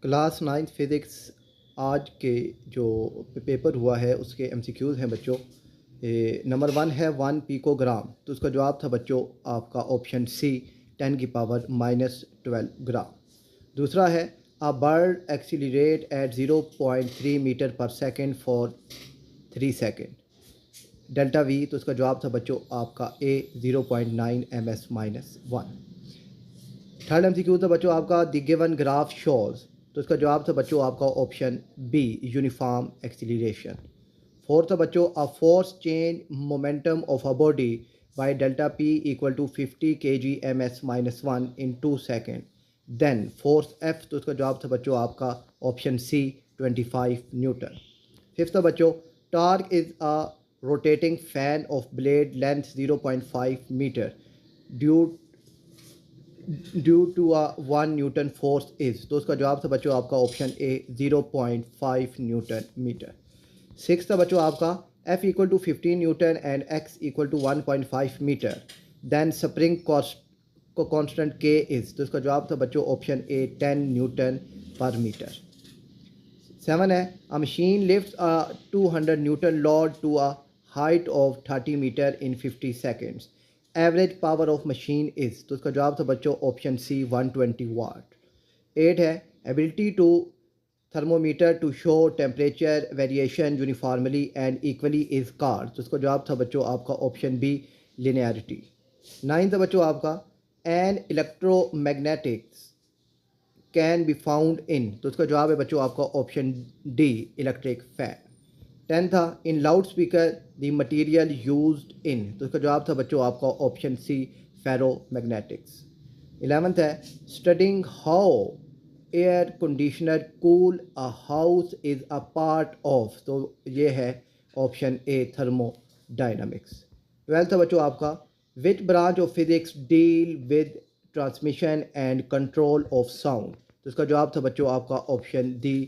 Class 9 physics आज के जो पेपर हुआ है उसके एमसीक्यूज़ हैं बच्चों। नंबर 1 है 1 पिकोग्राम, तो उसका जवाब था बच्चों आपका ऑप्शन सी 10 की पावर -12 ग्राम। दूसरा है a bird accelerate at 0.3 metre per second for 3 second, delta V, तो उसका जवाब था बच्चों आपका ए 0.9 ms-1। थर्ड एमसीक्यू था बच्चों आपका द गिवन ग्राफ शोज, तो इसका जवाब था बच्चों आपका option B uniform acceleration. Fourth था बच्चों a force change momentum of a body by delta P equal to 50 kg ms-1 in 2 second, then force F, तो इसका जवाब था बच्चों आपका ऑप्शन सी 25 न्यूटन। फिफ्थ था बच्चों torque is a rotating fan of blade length 0.5 metre due due to a 1 Newton force is, तो उसका जवाब था बच्चों आपका option A 0.5 Newton metre. Six था बच्चों आपका F equal to 15 Newton and X equal to 1.5 metre, then spring cost को कांस्टेंट के इज, तो इसका जवाब था बच्चों option A 10 Newton per metre. Seven है a machine lifts a 200 Newton load to a height of 30 metre in 50 seconds, average power of machine is, तो इसका जवाब था बच्चों ऑप्शन सी 120 वाट। एट है ability to thermometer to show temperature variation uniformly and equally is car, तो इसका जवाब था बच्चों आपका ऑप्शन बी लिनियरिटी। नाइन था बच्चों आपका an electromagnetics can be found in, तो इसका जवाब है बच्चों आपका option D electric fan. Tenth था in loud speaker the material used in, तो इसका जवाब था बच्चों आपका ऑप्शन सी फेरो मैग्नेटिक्स। 11th है studying how air conditioner cool a house is a part of, तो ये है ऑप्शन ए थर्मोडाइनमिक्स। 12th है बच्चों आपका which branch of physics deal with transmission and control of sound, तो इसका जवाब था बच्चों आपका ऑप्शन डी